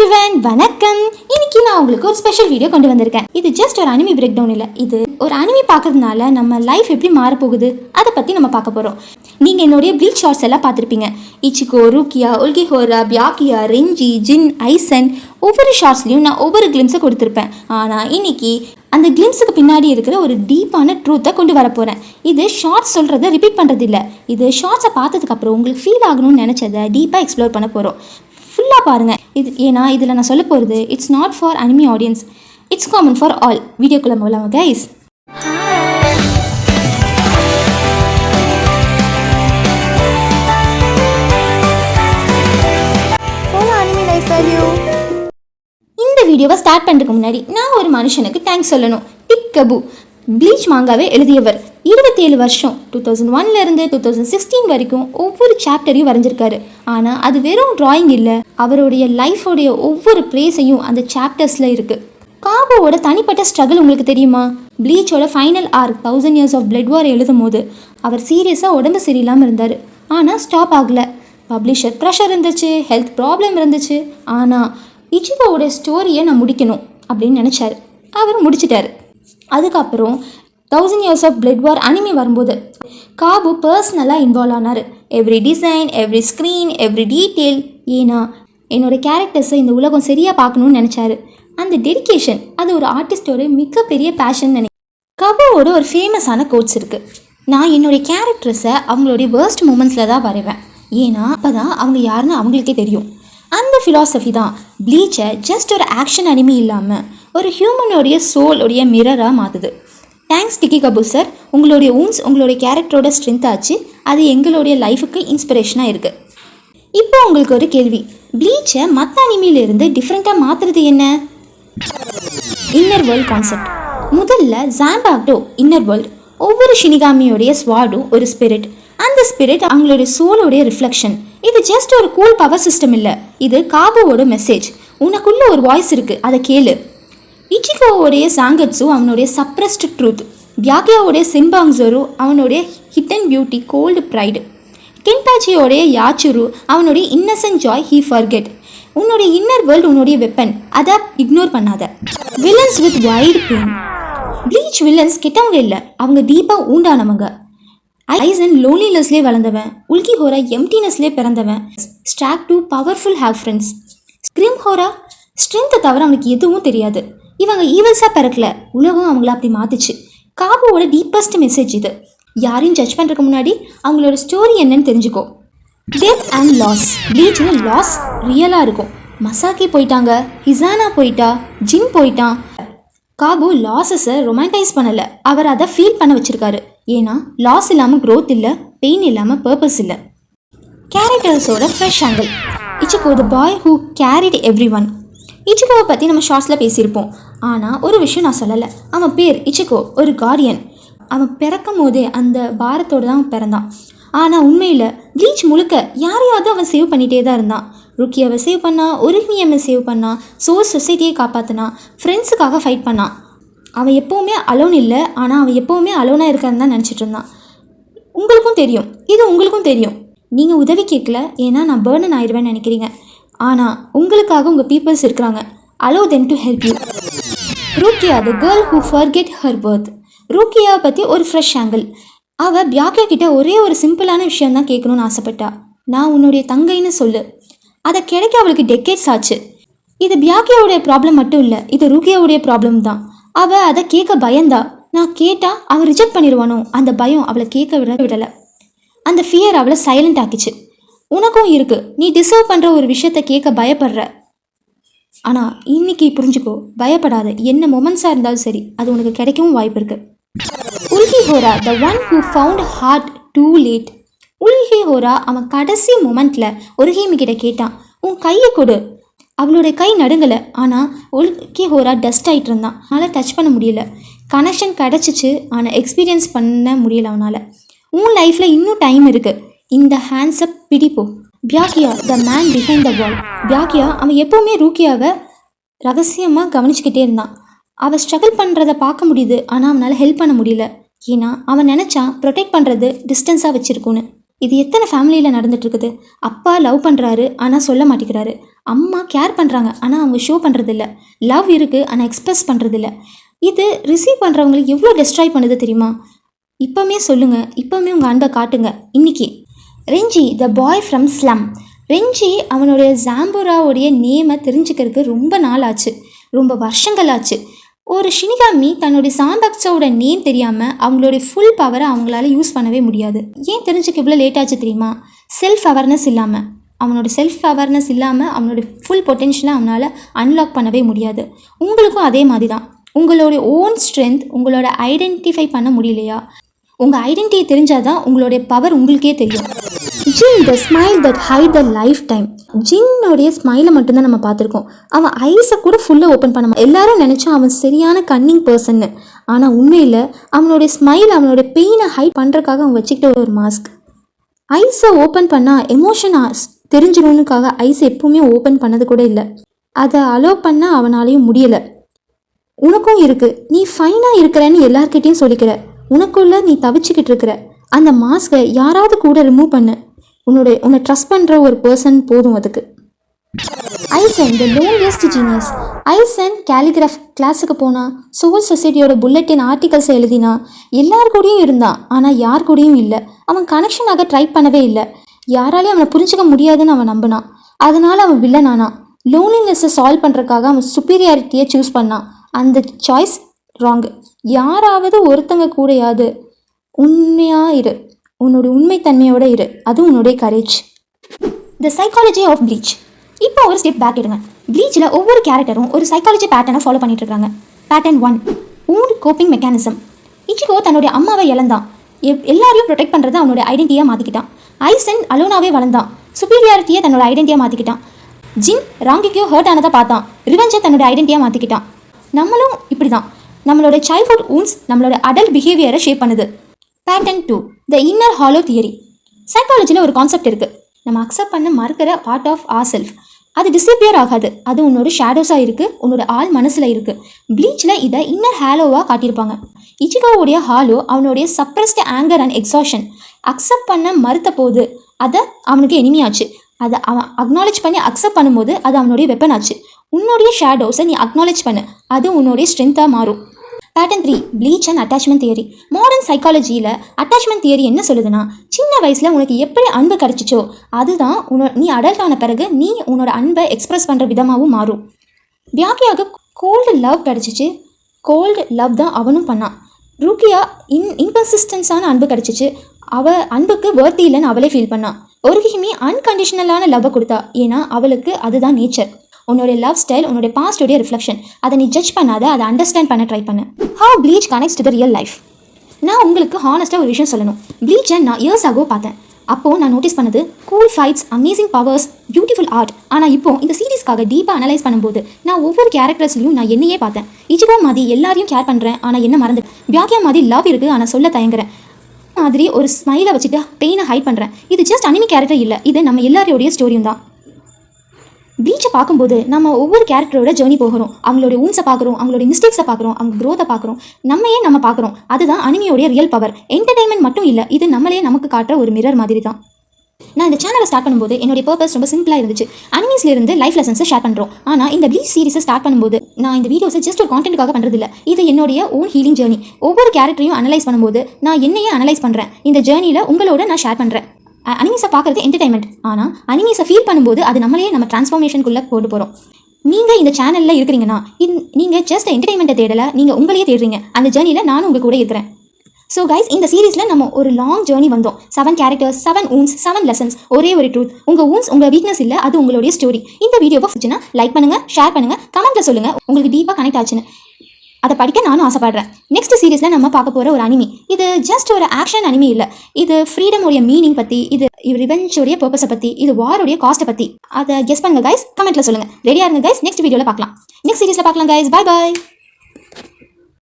Everyone, வணக்கம். இன்னைக்கு நான் உங்களுக்கு ஒரு ஸ்பெஷல் வீடியோ கொண்டு வந்திருக்கேன். இது ஜஸ்ட் ஒரு அனிமி பிரேக் டவுன் இல்லை. இது ஒரு அனிமி பார்க்கறதுனால நம்ம லைஃப் எப்படி மாறப்போகுது அதை பற்றி நம்ம பார்க்க போகிறோம். நீங்கள் என்னுடைய ப்ளீச் ஷார்ட்ஸ் எல்லாம் பார்த்துருப்பீங்க. இச்சிகோ, ரூக்கியா, உல்கிஹோரா, பியாக்கியா, ரெஞ்சி, ஜின், ஐசன், ஒவ்வொரு ஷார்ட்ஸ்லையும் நான் ஒவ்வொரு கிளிம்ஸை கொடுத்துருப்பேன். ஆனால் இன்னைக்கு அந்த கிளிம்ஸுக்கு பின்னாடி இருக்கிற ஒரு டீப்பான ட்ரூத்தை கொண்டு வர போகிறேன். இது ஷார்ட்ஸ் சொல்கிறத ரிப்பீட் பண்ணுறது இல்லை. இது ஷார்ட்ஸை பார்த்ததுக்கப்புறம் உங்களுக்கு ஃபீல் ஆகணும்னு நினச்சதை டீப்பாக எக்ஸ்ப்ளோர் பண்ண போகிறோம். ஃபுல்லாக பாருங்கள். ஏன்னா இதில் நான் சொல்ல போகிறது it's not for anime audience, it's common for all. வீடியோக்குள்ளே போகலாம் கைஸ். இந்த வீடியோவை ஸ்டார்ட் பண்ணுறதுக்கு முன்னாடி நான் ஒரு மனுஷனுக்கு தேங்க்ஸ் சொல்லணும். டிக் கபு ப்ளீச் மாங்காவை எழுதியவர். 27 வருஷம் 2001லேருந்து 2016 வரைக்கும் ஒவ்வொரு சாப்டரையும் வரைஞ்சிருக்காரு. ஆனால் அது வெறும் ட்ராயிங் இல்லை, அவருடைய லைஃபோடைய ஒவ்வொரு ப்ளேஸையும் அந்த சாப்டர்ஸில் இருக்குது. காபோவோட தனிப்பட்ட ஸ்ட்ரகிள் உங்களுக்கு தெரியுமா? ப்ளீச்சோட final arc 1000 Years of Blood War எழுதும் போது அவர் சீரியஸாக உடம்பு சரியில்லாமல் இருந்தார். ஆனால் ஸ்டாப் ஆகலை. பப்ளிஷர் ப்ரெஷர் இருந்துச்சு, ஹெல்த் ப்ராப்ளம் இருந்துச்சு. ஆனால் இச்சிகோவோட ஸ்டோரியை நான் முடிக்கணும் அப்படின்னு நினச்சார். அவர் முடிச்சிட்டார். அதுக்கப்புறம் 1000 Years of Blood War anime வரும்போது காபு பர்சனலாக இன்வால்வ் ஆனார். Every design, every screen, every detail. ஏன்னா என்னோடய கேரக்டர்ஸை இந்த உலகம் சரியாக பார்க்கணுன்னு நினச்சாரு. அந்த டெடிக்கேஷன் அது ஒரு ஆர்டிஸ்டோட மிகப்பெரிய பேஷன் நினைக்கிறேன். காபுவோட ஒரு ஃபேமஸான கோட்ஸ் இருக்குது. நான் என்னுடைய கேரக்டர்ஸை அவங்களுடைய வேர்ஸ்ட் மூமெண்ட்ஸில் தான் வரைவேன். ஏன்னா அப்போ தான் அவங்க யாருன்னு அவங்களுக்கே தெரியும். அந்த ஃபிலாசபி தான் ப்ளீச்சை ஜஸ்ட் ஒரு ஆக்ஷன் அனிமி இல்லாமல் ஒரு ஹியூமனோடைய சோலோடைய மிரராக மாற்றுது. தேங்க்ஸ் டிக்கி கபு சார். உங்களுடைய ஊன்ஸ் உங்களுடைய கேரக்டரோட ஸ்ட்ரென்த் ஆச்சு. அது எங்களுடைய லைஃபுக்கு இன்ஸ்பிரேஷனாக இருக்குது. இப்போ உங்களுக்கு ஒரு கேள்வி, ப்ளீச்சை மற்ற அனிமியிலிருந்து டிஃப்ரெண்ட்டாக மாற்றுறது என்ன? Inner world concept. முதல்ல ஜாம்பாக்டோ இன்னர் வேர்ல்டு. ஒவ்வொரு ஷினிகாமியோடைய ஸ்வாடும் ஒரு ஸ்பிரிட். அந்த ஸ்பிரிட் அவங்களுடைய சோலோடைய ரிஃப்ளெக்ஷன். இது ஜஸ்ட் ஒரு கூல் பவர் சிஸ்டம் இல்லை, இது காபுவோட மெசேஜ். உனக்குள்ள ஒரு வாய்ஸ் இருக்குது, அதை கேளு. இச்சிகோவோடைய சாங்கட்ஸு அவனுடைய சப்ரஸ்டு ட்ரூத். பியாக்கியாவோடைய சின்பாங்ஸரு அவனுடைய ஹிடன் பியூட்டி, கோல்டு ப்ரைடு. கென்பாச்சியோடைய யாச்சுரு அவனுடைய இன்னசென்ட் ஜாய், ஹீ ஃபர்கெட். உன்னுடைய இன்னர் வேர்ல்டு உன்னுடைய வெப்பன், அதை இக்னோர் பண்ணாத. Villains with white pain. Bleach villains கெட்டவங்க இல்லை, அவங்க டீப்பாக ஊண்டானவங்க. ஐசன் லோன்லினஸ்லேயே வளர்ந்தவன். உல்கிஹோரா எம்டினஸ்லேயே பிறந்தவன். Stuck too powerful have friends. ஸ்க்ரிம்ஹோரா ஸ்ட்ரென்த்தை தவிர அவனுக்கு எதுவும் தெரியாது. இவங்க ஈவல்ஸாக பிறக்கல, உலகம் அவங்கள அப்படி மாற்றுச்சு. காபுவோட டீப்பஸ்ட் மெசேஜ் இது. யாரையும் ஜட்ஜ் பண்ணுறதுக்கு முன்னாடி அவங்களோட ஸ்டோரி என்னன்னு தெரிஞ்சுக்கோ. Death and loss. ப்ளீச்சில் லாஸ் ரியலாக இருக்கும். மசாக்கி போயிட்டாங்க, ஹிசானா போயிட்டா, ஜின் போயிட்டான். காபு லாஸஸை ரொமான்டைஸ் பண்ணலை, அவர் அதை ஃபீல் பண்ண வச்சுருக்காரு. ஏன்னா லாஸ் இல்லாமல் க்ரோத் இல்லை, பெயின் இல்லாமல் பர்பஸ் இல்லை. கேரக்டர்ஸோட fresh angle. Ichigo the boy who carried everyone. இச்சிகோவை பற்றி நம்ம ஷார்ட்ஸில் பேசியிருப்போம். ஆனால் ஒரு விஷயம் நான் சொல்லலை. அவன் பேர் இச்சிகோ, ஒரு கார்டியன். அவன் பிறக்கும் போதே அந்த பாரத்தோடு தான் பிறந்தான். ஆனால் உண்மையில் ப்ளீச் முழுக்க யாரையாவது அவன் சேவ் பண்ணிகிட்டே தான் இருந்தான். ருக்கியாவை சேவ் பண்ணான், ஒரிமியம்மை சேவ் பண்ணான், சோர்ஸ் சொசைட்டியை காப்பாற்றினான், ஃப்ரெண்ட்ஸுக்காக ஃபைட் பண்ணான். அவன் எப்போவுமே அலோன் இல்லை, ஆனால் அவன் எப்போவுமே அலோனாக இருக்கான்னு தான் நினச்சிட்டு இருந்தான். உங்களுக்கும் தெரியும், இது உங்களுக்கும் தெரியும். நீங்கள் உதவி கேட்கல, ஏன்னா நான் பர்டன் ஆயிடுவேன்னு நினைக்கிறீங்க. ஆனால் உங்களுக்காக உங்கள் பீப்புள்ஸ் இருக்கிறாங்க. Allow them to help you. Rukia the girl who forget her birth. ரூக்கியாவை பற்றி ஒரு ஃப்ரெஷ் ஆங்கிள். அவள் பியாக்கியா கிட்ட ஒரே ஒரு சிம்பிளான விஷயம் தான் கேட்கணும்னு ஆசைப்பட்டா. நான் உன்னுடைய தங்கைன்னு சொல்லு. அதை கிடைக்க அவளுக்கு டெக்கேட்ஸ் ஆச்சு. இது பியாக்கியாவுடைய ப்ராப்ளம் மட்டும் இல்லை, இது ரூக்கியாவுடைய ப்ராப்ளம் தான். அவள் அதை கேட்க பயந்தா. நான் கேட்டால் அவள் ரிஜெக்ட் பண்ணிடுவானோ, அந்த பயம் அவளை கேட்க விடலை. அந்த ஃபியர் அவளை சைலண்ட் ஆக்கிச்சு. உனக்கும் இருக்குது, நீ டிசர்வ் பண்ணுற ஒரு விஷயத்த கேட்க பயப்படுற. ஆனால் இன்னைக்கு புரிஞ்சுக்கோ, பயப்படாத. என்ன மொமெண்ட்ஸாக இருந்தாலும் சரி, அது உனக்கு கிடைக்கவும் வாய்ப்பு இருக்குது. Ulquiorra the one who found heart too late. Ulquiorra அவன் கடைசி மொமெண்ட்டில் ஒருஹேமி கிட்ட கேட்டான், உன் கையை கொடு. அவளுடைய கை நடுங்கலை. ஆனால் உல்கிஹோரா டஸ்ட் ஆகிட்டு இருந்தான். அவனால் டச் பண்ண முடியல. கனெக்ஷன் கிடச்சிச்சு, ஆனால் எக்ஸ்பீரியன்ஸ் பண்ண முடியலை அவனால். உன் லைஃப்பில் இன்னும் டைம் இருக்குது. இந்த ஹேண்ட்ஸை பிடிப்போ. பியாக்கியா த மேன் பிஹைண்ட் த வால். பியாக்கியா அவன் எப்போவுமே ரூக்கியாவை ரகசியமாக கவனிச்சுக்கிட்டே இருந்தான். அவள் ஸ்ட்ரகிள் பண்ணுறதை பார்க்க முடியுது, ஆனால் அவனால் ஹெல்ப் பண்ண முடியல. ஏன்னா அவன் நினச்சான் ப்ரொடெக்ட் பண்ணுறது டிஸ்டன்ஸாக வச்சுருக்குன்னு. இது எத்தனை ஃபேமிலியில் நடந்துட்டு இருக்குது. அப்பா லவ் பண்ணுறாரு ஆனால் சொல்ல மாட்டேங்கிறாரு. அம்மா கேர் பண்ணுறாங்க ஆனால் அவங்க ஷோ பண்ணுறதில்ல. லவ் இருக்குது ஆனால் எக்ஸ்ப்ரெஸ் பண்ணுறதில்ல. இது ரிசீவ் பண்ணுறவங்களுக்கு எவ்வளோ டெஸ்ட்ராய் பண்ணுது தெரியுமா? இப்போவுமே சொல்லுங்கள், இப்போவுமே உங்கள் அன்பை காட்டுங்க. இன்னைக்கு ரெஞ்சி த பாய் ஃப்ரம் ஸ்லம். ரெஞ்சி அவனுடைய ஜாம்புராவுடைய நேமை தெரிஞ்சுக்கிறதுக்கு ரொம்ப நாள் ஆச்சு, ரொம்ப வருஷங்கள் ஆச்சு. ஒரு ஷினிகாமி தன்னுடைய சாம்பக்ஸோட நேம் தெரியாமல் அவங்களுடைய ஃபுல் பவரை அவங்களால யூஸ் பண்ணவே முடியாது. ஏன் தெரிஞ்சுக்க இவ்வளோ லேட் ஆச்சு தெரியுமா? செல்ஃப் அவேர்னஸ் இல்லாமல், அவனோட செல்ஃப் அவேர்னஸ் இல்லாமல் அவனோட ஃபுல் பொட்டென்ஷியலை அவனால் அன்லாக் பண்ணவே முடியாது. உங்களுக்கும் அதே மாதிரி தான். உங்களுடைய ஓன் ஸ்ட்ரென்த் உங்களோட ஐடென்டிஃபை பண்ண முடியலையா? உங்கள் ஐடென்டிட்டி தெரிஞ்சால் தான் உங்களுடைய பவர் உங்களுக்கே தெரியும். Gin the smile that hide the lifetime. ஜின்னோடைய ஸ்மைலை மட்டும்தான் நம்ம பார்த்துருக்கோம். அவன் ஐஸை கூட ஃபுல்லாக ஓப்பன் பண்ண எல்லாரும் நினச்சோம் அவன் சரியான கன்னிங் பர்சன்னு. ஆனால் உண்மையில் அவனுடைய ஸ்மைல் அவனோட பெயினை ஹைட் பண்ணுறதுக்காக அவன் வச்சுக்கிட்ட ஒரு மாஸ்க். ஐஸை ஓப்பன் பண்ணால் எமோஷன் தெரிஞ்சிடணுக்காக ஐஸை எப்பவுமே ஓப்பன் பண்ணது கூட இல்லை. அதை அலோவ் பண்ண அவனாலையும் முடியலை. உனக்கும் இருக்குது, நீ ஃபைனாக இருக்கிறேன்னு எல்லார்கிட்டையும் சொல்லிக்கிற. உனக்குள்ள நீ தவிச்சுக்கிட்டு இருக்கிற அந்த மாஸ்கை யாராவது கூட ரிமூவ் பண்ணு. உன்னை ட்ரஸ்ட் பண்ணுற ஒரு பர்சன் போதும் அதுக்கு. ஐசன் த லோன்லியஸ்ட் ஜீனியஸ். ஐசன் கேலிகிராஃப் கிளாஸுக்கு போனான், சோல் சொசைட்டியோட புல்லட்டின் ஆர்டிகல்ஸை எழுதினா, எல்லார் கூடயும் இருந்தான் ஆனால் யார் கூடயும் இல்லை. அவன் கனெக்ஷனாக ட்ரை பண்ணவே இல்லை. யாராலையும் அவனை புரிஞ்சிக்க முடியாதுன்னு அவன் நம்பினான். அதனால் அவன் வில்லனானான். லோன்லினஸை சால்வ் பண்ணுறதுக்காக அவன் சுப்பீரியாரிட்டியை சூஸ் பண்ணான். அந்த சாய்ஸ் ராங்கு. யாராவது ஒருத்தங்க கூடயாவது உண்மையாக இரு, உன்னோட உண்மைத்தன்மையோடு இரு, அது உன்னுடைய courage. The psychology of Bleach. இப்போ ஒரு ஸ்டெப் பேக் எடுங்க. ப்ளீச்சில் ஒவ்வொரு கேரக்டரும் ஒரு சைக்காலஜி பேட்டர்னை ஃபாலோ பண்ணிட்டு இருக்காங்க. பேட்டர்ன் 1, ஊன் கோப்பிங் மெக்கானிசம். இச்சிகோ தன்னுடைய அம்மாவை இழந்தான், எல்லாரையும் ப்ரொடெக்ட் பண்ணுறதை அவனோட ஐடென்டிட்டியாக மாற்றிக்கிட்டான். ஐசன் அலோனாவே வளர்ந்தான், சுப்பீரியாரிட்டியை தன்னோட ஐடென்டிட்டியாக மாற்றிக்கிட்டான். ஜின் ராங்கிக்கோ ஹர்ட் ஆனதை பார்த்தான், ரிவெஞ்சை தன்னோட ஐடென்டிட்டியாக மாற்றிக்கிட்டான். நம்மளும் இப்படி தான். நம்மளோட சைல்ட்ஹுட் ஊன்ஸ் நம்மளோட அடல்ட் பிஹேவியரை ஷேப் பண்ணுது. Pattern 2, the inner hollow theory. சைக்காலஜியில் ஒரு கான்செப்ட் இருக்குது, நம்ம அக்செப்ட் பண்ண மறுக்கிற பார்ட் ஆஃப் ஆர் செல்ஃப். அது டிஸப்பியர் ஆகாது, அது உன்னோட ஷேடோஸாக இருக்குது, உன்னோட ஆள் மனசில் இருக்குது. ப்ளீச்சில் இதை இன்னர் ஹாலோவாக காட்டியிருப்பாங்க. இச்சிகோவுடைய ஹாலோ அவனுடைய suppressed anger and exhaustion. Accept பண்ண மறுத்த போது அதை அவனுக்கு எனிமியாச்சு. அதை அவன் அக்னாலேஜ் பண்ணி அக்செப்ட் பண்ணும்போது அது அவனுடைய வெப்பன் ஆச்சு. உன்னுடைய ஷேடோஸை நீ அக்னாலேஜ் பண்ணு, அது உன்னுடைய ஸ்ட்ரென்த்தாக மாறும். Pattern 3, Bleach and attachment theory. Modern சைக்காலஜியில் அட்டாச்மெண்ட் தியரி என்ன சொல்லுதுன்னா, சின்ன வயசில் உனக்கு எப்படி அன்பு கிடச்சிச்சோ அதுதான் நீ அடல்ட் ஆன பிறகு நீ உன்னோட அன்பை எக்ஸ்ப்ரெஸ் பண்ணுற விதமாகவும் மாறும். வியாக்கியாக கோல்டு லவ் கிடச்சிச்சு, கோல்டு லவ் தான் அவனும் பண்ணான். ரூக்கியா இன்கன்சிஸ்டன்ஸான அன்பு கிடச்சிச்சு, அவள் அன்புக்கு வர்த்தி இல்லைன்னு அவளே ஃபீல் பண்ணான். ஒருகிமி அன்கண்டிஷனலான லவ்வை கொடுத்தா, ஏன்னா அவளுக்கு அதுதான் நேச்சர். உன்னோட லவ் ஸ்டைல் உன்னோட பாஸ்டோடைய ரிஃப்ளெக்ஷன். அதை நீ ஜட்ஜ் பண்ணாத, அதை அண்டர்ஸ்டாண்ட் பண்ண ட்ரை பண்ணு. How Bleach connects to the real life. நான் உங்களுக்கு ஹானஸ்ட்டாக ஒரு விஷயம் சொல்லணும். ப்ளீச்சை நான் இயர்ஸ் ஆகோ பார்த்தேன். அப்போது நான் நோட்டீஸ் பண்ணது cool fights, amazing powers, beautiful art. ஆனால் இப்போது இந்த சீரீஸ்க்காக டீப்பாக அனலைஸ் பண்ணும்போது நான் ஒவ்வொரு கேரக்டர்ஸ்லையும் நான் என்னையே பார்த்தேன். இச்சிகோ மாதிரி எல்லாரையும் கேர் பண்ணுறேன் ஆனால் என்ன மறந்து. வியாக்கியா மாதிரி லவ் இருக்குது ஆனால் சொல்ல தயங்குறேன். மாதிரி ஒரு ஸ்மைலை வச்சுட்டு பெயினை ஹைட் பண்ணுறேன். இது ஜஸ்ட் அனிமி கேரக்டர் இல்லை, இது நம்ம எல்லாரோடைய ஸ்டோரியும் தான். ப்ளீச்சை பார்க்கும்போது நம்ம ஒவ்வொரு கேரக்டரோட ஜேர்னி போகிறோம். அவங்களோட ஊன்ஸை பார்க்குறோம், அவங்களோட மிஸ்டேக்ஸை பார்க்குறோம், அவங்க க்ரோத்தை பார்க்குறோம், நம்ம பார்க்குறோம். அதுதான் அனிமியோடைய ரியல் பவர். என்டர்டைன்மெண்ட் மட்டும் இல்லை, இது நம்மளே நமக்கு காட்டுற ஒரு மிரர் மாதிரி தான். நான் இந்த சேனலை ஸ்டார்ட் பண்ணும்போது என்னுடைய பர்பஸ் ரொம்ப சிம்பிளாக இருந்துச்சு. அனிமீஸ்லேருந்து லைஃப் லெசன்ஸை ஷேர் பண்ணுறோம். ஆனால் இந்த ப்ளீச் சீரிஸை ஸ்டார்ட் பண்ணும்போது நான் இந்த வீடியோஸை ஜஸ்ட் ஒரு கான்டென்ட்டுக்காக பண்ணுறதில்ல, இது என்னுடைய ஓன் ஹீலிங் ஜேர்னி. ஒவ்வொரு கேரக்டரையும் அனலைஸ் பண்ணும்போது நான் என்னையே அனலைஸ் பண்ணுறேன். இந்த ஜேர்னியில் உங்களோட நான் ஷேர் பண்ணுறேன். அனிமீஸை பார்க்குறது என்டர்டைன்மெண்ட், ஆனால் அனிமீஸை ஃபீல் பண்ணும்போது அது நம்மளே நம்ம ட்ரான்ஸ்ஃபார்மேஷனுக்குள்ளே கொண்டு போகிறோம். நீங்கள் இந்த சேனலில் இருக்கிறீங்கன்னா நீங்கள் ஜஸ்ட் என்டர்டைன்மெண்ட்டை தேடலை, நீங்கள் உங்களையே தேடுறீங்க. அந்த ஜேர்னியில் நானும் உங்கள் கூட இருக்கிறேன். ஸோ கைஸ், இந்த சீரீஸில் நம்ம ஒரு லாங் ஜேர்னி வந்தோம். 7 கேரக்டர்ஸ், 7 ஊன்ஸ், 7 லெசன்ஸ், ஒரே ஒரு ட்ரூத். உங்கள் ஊன்ஸ் உங்கள் வீக்னஸ் இல்லை, அது உங்களுடைய ஸ்டோரி. இந்த வீடியோவை பிடிச்சுன்னா லைக் பண்ணுங்கள், ஷேர் பண்ணுங்கள், கமெண்ட்டில் சொல்லுங்கள் உங்களுக்கு டீப்பாக கனெக்ட் ஆச்சுன்னு. அதை படிக்க நானும் ஆசைப்படுறேன். நெக்ஸ்ட் சீரீஸில் நம்ம பார்க்க போகிற ஒரு அனிமி, இது ஜஸ்ட் ஒரு ஆக்ஷன் அனிமி இல்லை. இது ஃப்ரீடமுடைய மீனிங் பற்றி, இது ரிவெஞ்சோடைய பர்பஸை பற்றி, இது வாரோடைய காஸ்ட்டை பற்றி. அதை கெஸ் பண்ணுங்கள் கைஸ், கமெண்ட்டில் சொல்லுங்கள். ரெடியாக இருங்க கைஸ், நெக்ஸ்ட் வீடியோவில் பார்க்கலாம். நெக்ஸ்ட் சீரீஸில் பார்க்கலாம் கைஸ். Bye bye.